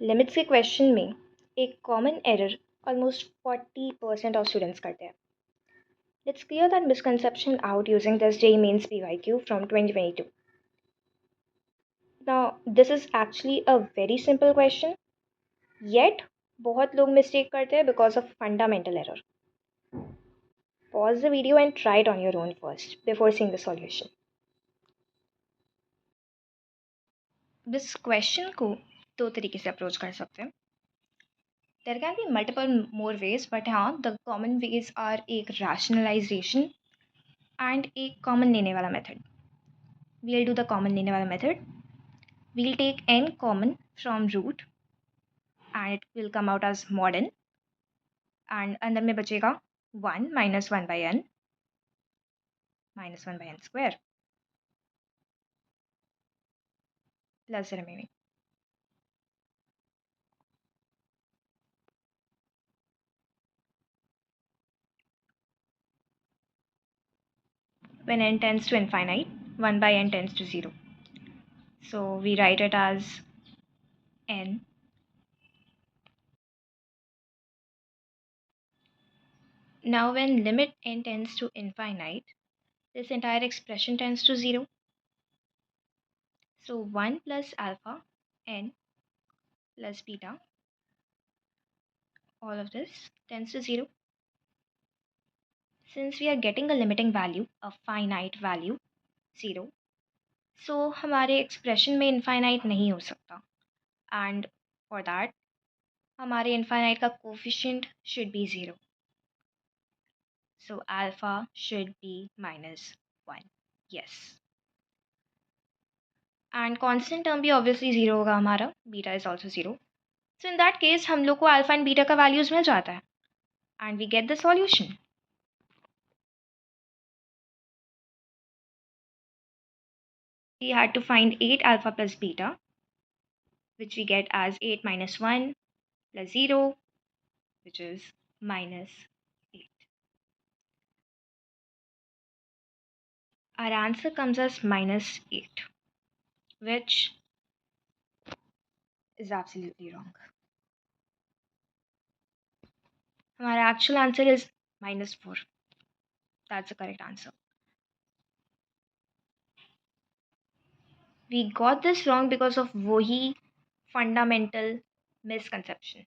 Limits के question में एक common error almost 40% of students करते हैं. Let's clear that misconception out using this JEE Mains PYQ from 2022. Now, this is actually a very simple question, yet बहुत लोग mistake करते हैं because of fundamental error. Pause the video and try it on your own first before seeing the solution. इस question को दो तरीके से approach कर सकते हैं. There can be multiple more ways, but हाँ, the common ways are एक rationalization and एक common लेने वाला method. We'll do the common लेने वाला method. We'll take n common from root and it will come out as mod n, and अंदर में बचेगा 1 minus 1 by n minus 1 by n square plus the remaining. When n tends to infinite, 1 by n tends to 0. So we write it as n. Now when limit n tends to infinite, this entire expression tends to 0. So 1 plus alpha n plus beta, all of this tends to 0. Since we are getting a limiting value, a finite value, 0, so हमारे expression में infinite नहीं हो सकता. And for that, हमारे infinite का coefficient should be 0. So alpha should be minus 1. Yes. And constant term भी obviously 0 होगा हमारा. Beta is also 0. So in that case, हम लोग को alpha and beta का values मिल जाता है. And we get the solution. We had to find 8 alpha plus beta, which we get as 8 minus 1 plus 0, which is minus 8. Our answer comes as minus 8, which is absolutely wrong. Our actual answer is minus 4. That's the correct answer. We got this wrong because of वही fundamental misconception.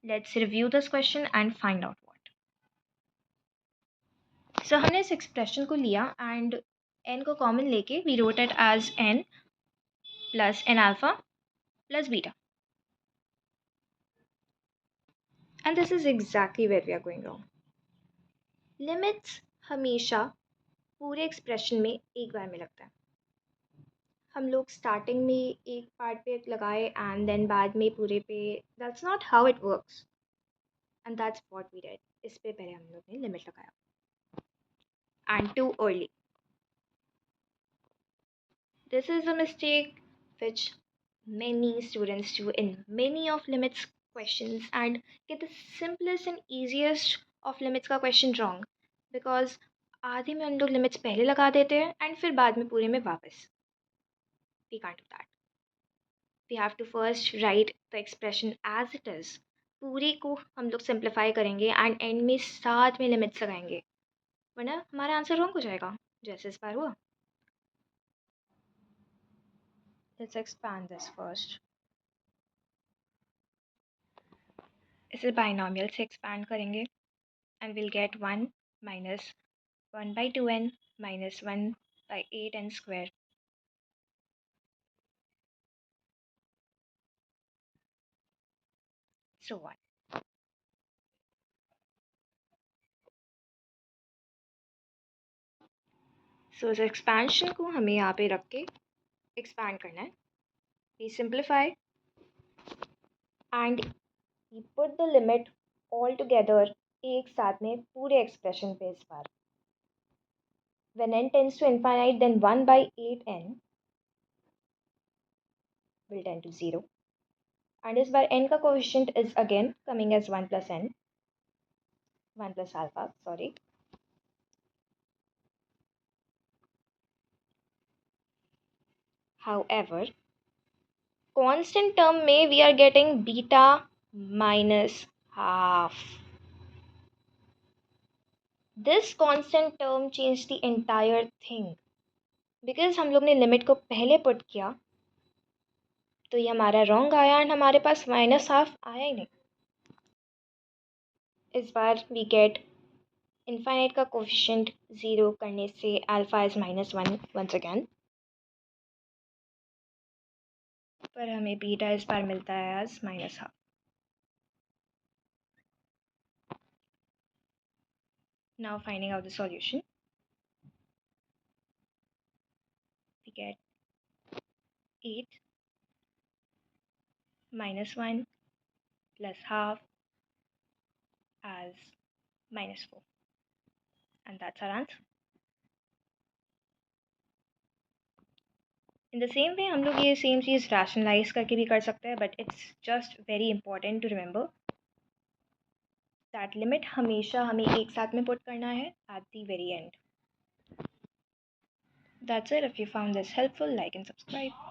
Let's review this question and find out what. So हमने इस expression को लिया and n को common लेके we wrote it as n plus n alpha plus beta. And this is exactly where we are going wrong. Limits हमेशा पूरे expression में एक बार में लगता है. हम लोग स्टार्टिंग में एक पार्ट पे लगाए एंड देन बाद में पूरे पे. That's not how it works and that's what we did. इस पे पहले हम लोग ने लिमिट लगाया and too early. This is a mistake which many students do in many of limits questions and get the simplest and easiest of limits का question wrong because आधे में हम लोग लिमिट्स पहले लगा देते हैं एंड फिर बाद में पूरे में वापस. We can't do that. We have to first write the expression as it is. पूरे को हम लोग सिंप्लीफाई करेंगे एंड एंड में साथ में लिमिट्स लगाएंगे, वरना हमारा आंसर रॉन्ग हो जाएगा जैसे इस बार हुआ. Let's expand this first. इसे बाइनॉमियल से एक्सपैंड करेंगे and we'll get 1 minus 1 by 2n minus 1 by 8n square. So on. So इस एक्सपेंशन को हमें यहाँ पे रख के एक्सपैंड करना है. We simplify and we put the limit all together एक साथ में पूरे एक्सप्रेशन पे इस बार. When n tends to infinite, then 1 by 8n will tend to 0. And इस बार n का coefficient is again coming as 1 plus n, 1 plus alpha, sorry. However, constant term में we are getting beta minus half. This constant term change the entire thing. Because हम लोग ने limit को पहले put किया तो ये हमारा रॉन्ग आया एंड हमारे पास माइनस हाफ आया ही नहीं. इस बार वी गेट इनफाइनाइट का कोफिशिएंट 0 करने से अल्फा इज -1 वंस अगेन. पर हमें बीटा इस बार मिलता है as minus half. Now finding out the solution, we get 8 minus 1 plus half as -4, and that's our answer. In the same way हम लोग ये सेम चीज़ रैशनलाइज करके भी कर सकते हैं, but it's just very important to remember that limit हमेशा हमें एक साथ में पुट करना है at the very end. That's it. If you found this helpful, like and subscribe.